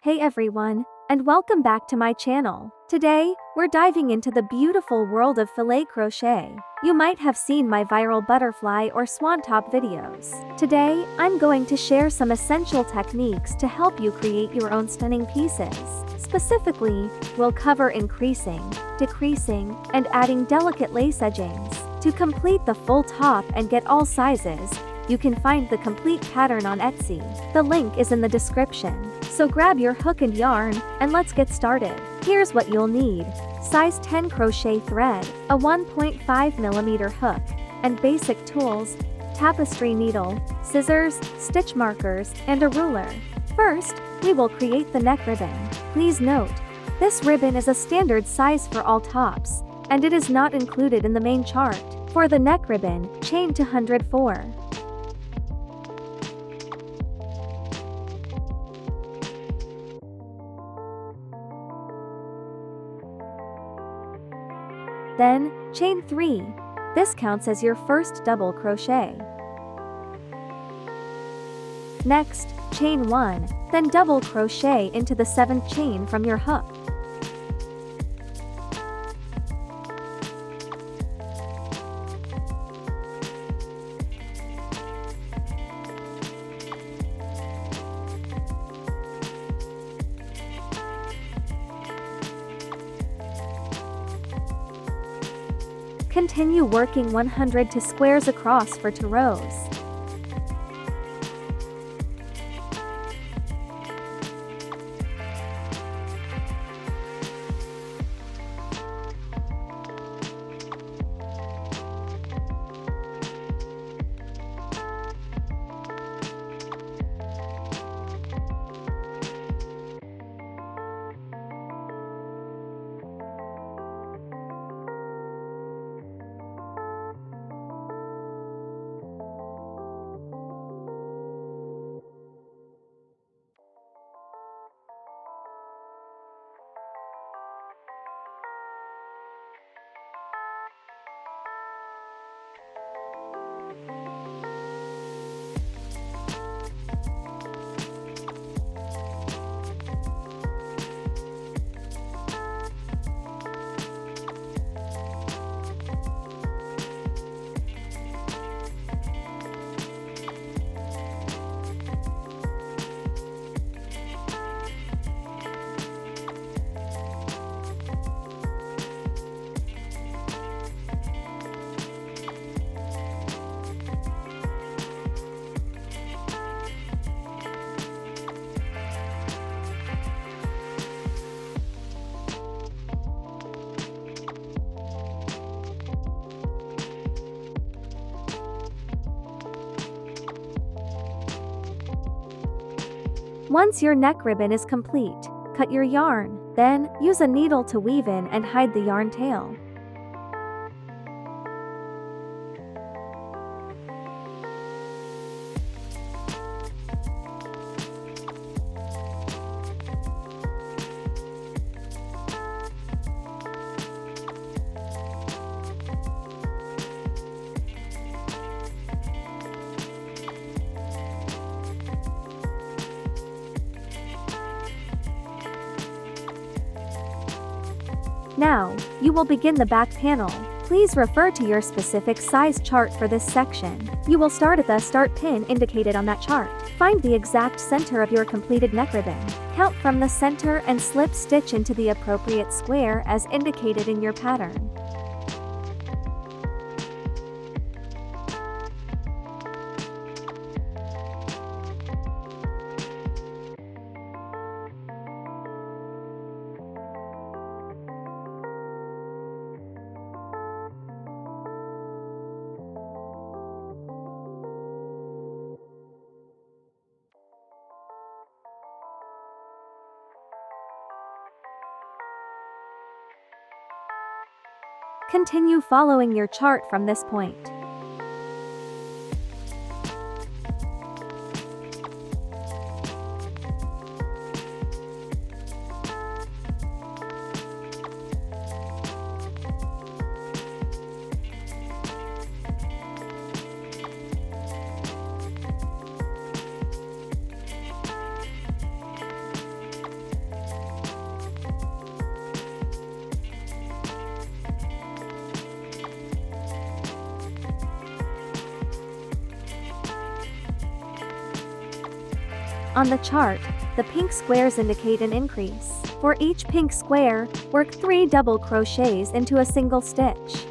Hey everyone, and welcome back to my channel. Today, we're diving into the beautiful world of filet crochet. You might have seen my viral butterfly or swan top videos. Today, I'm going to share some essential techniques to help you create your own stunning pieces. Specifically, we'll cover increasing, decreasing, and adding delicate lace edgings. To complete the full top and get all sizes, you can find the complete pattern on Etsy. The link is in the description. So grab your hook and yarn, and let's get started. Here's what you'll need. Size 10 crochet thread, a 1.5mm hook, and basic tools, tapestry needle, scissors, stitch markers, and a ruler. First, we will create the neck ribbon. Please note, this ribbon is a standard size for all tops, and it is not included in the main chart. For the neck ribbon, chain to 104. Then, chain 3. This counts as your first double crochet. Next, chain 1, then double crochet into the 7th chain from your hook. Continue working 100 to squares across for 2 rows. Once your neck ribbon is complete, cut your yarn, then use a needle to weave in and hide the yarn tail. Now, you will begin the back panel. Please refer to your specific size chart for this section. You will start at the start pin indicated on that chart. Find the exact center of your completed neck ribbon. Count from the center and slip stitch into the appropriate square as indicated in your pattern. Continue following your chart from this point. On the chart, the pink squares indicate an increase. For each pink square, work 3 double crochets into a single stitch.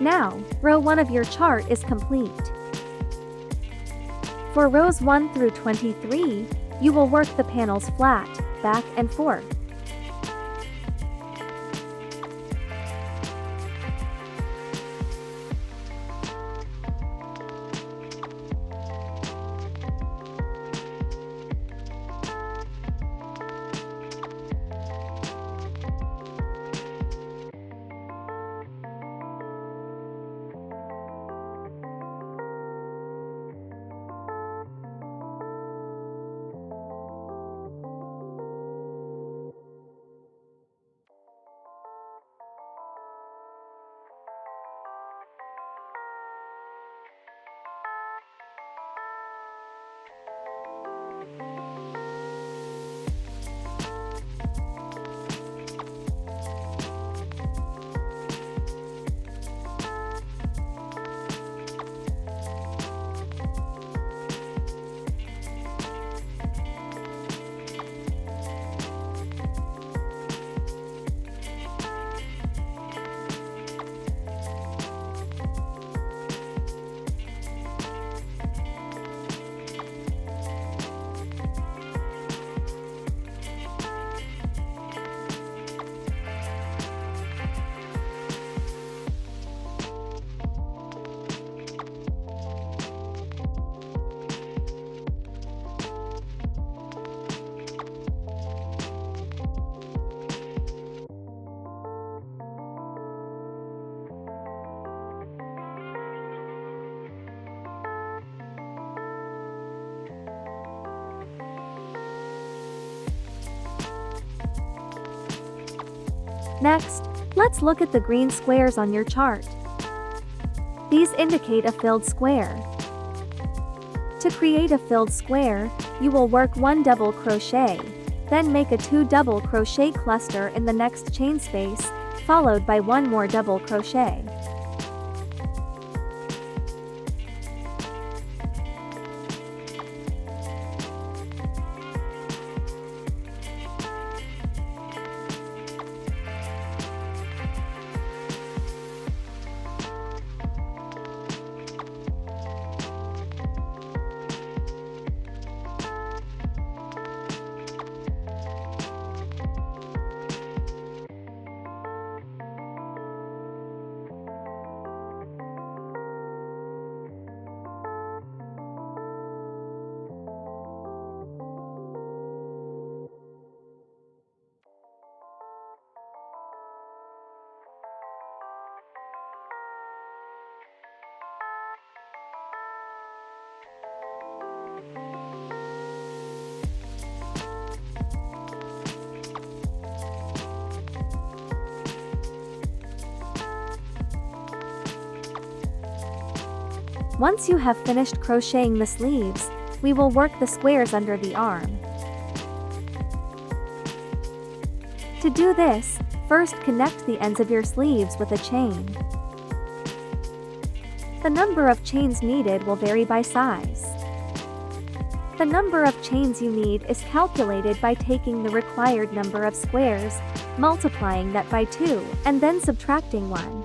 Now, row 1 of your chart is complete. For rows 1 through 23, you will work the panels flat, back and forth. Next, let's look at the green squares on your chart. These indicate a filled square. To create a filled square, you will work 1 double crochet, then make a 2 double crochet cluster in the next chain space, followed by 1 more double crochet. Once you have finished crocheting the sleeves, we will work the squares under the arm. To do this, first connect the ends of your sleeves with a chain. The number of chains needed will vary by size. The number of chains you need is calculated by taking the required number of squares, multiplying that by 2, and then subtracting 1.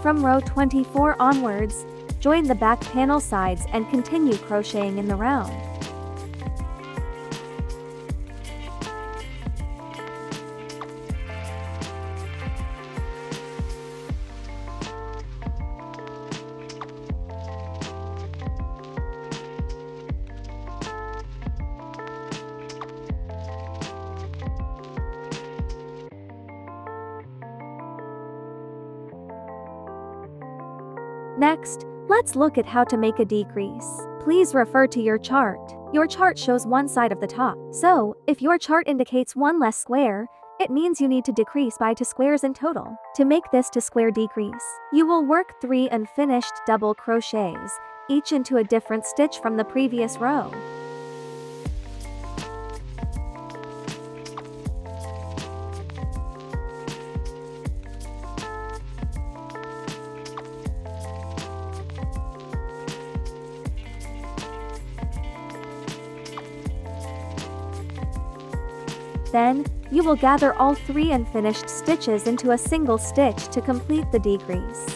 From row 24 onwards, join the back panel sides and continue crocheting in the round. Next, let's look at how to make a decrease. Please refer to your chart. Your chart shows one side of the top. So, if your chart indicates one less square, it means you need to decrease by 2 squares in total. To make this 2 square decrease, you will work 3 unfinished double crochets, each into a different stitch from the previous row. Then, you will gather all 3 unfinished stitches into a single stitch to complete the decrease.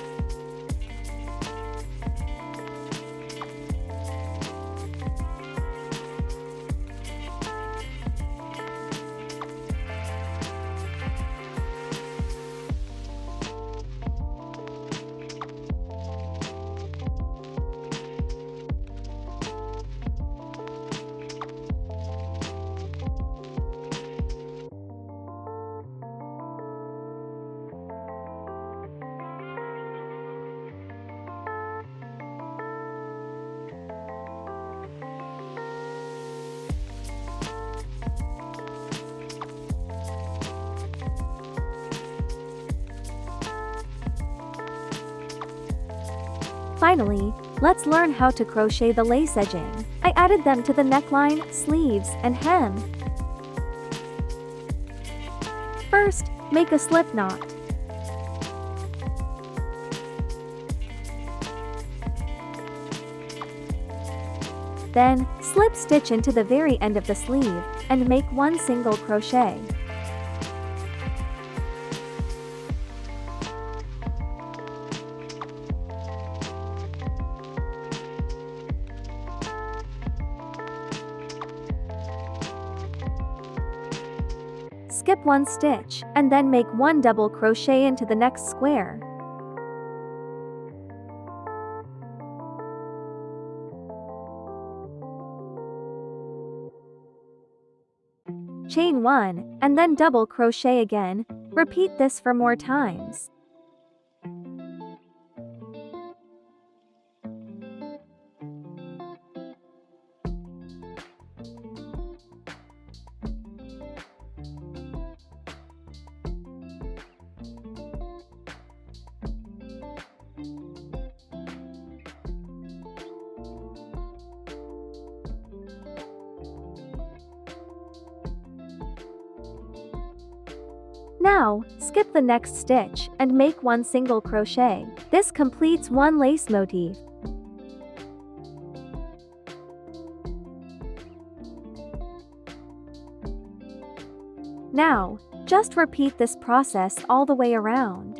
Finally, let's learn how to crochet the lace edging. I added them to the neckline, sleeves, and hem. First, make a slip knot. Then, slip stitch into the very end of the sleeve, and make 1 single crochet. Skip 1 stitch, and then make 1 double crochet into the next square. Chain 1, and then double crochet again. Repeat this for more times. Now, skip the next stitch, and make 1 single crochet. This completes 1 lace motif. Now, just repeat this process all the way around.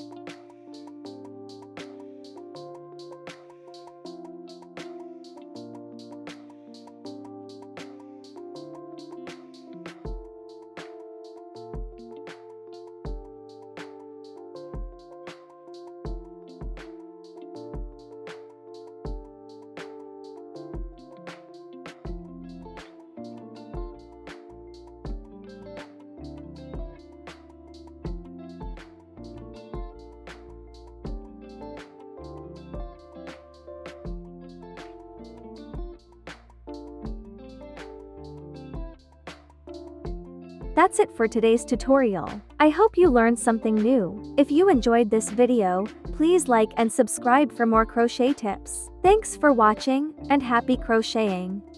That's it for today's tutorial. I hope you learned something new. If you enjoyed this video, please like and subscribe for more crochet tips. Thanks for watching, and happy crocheting!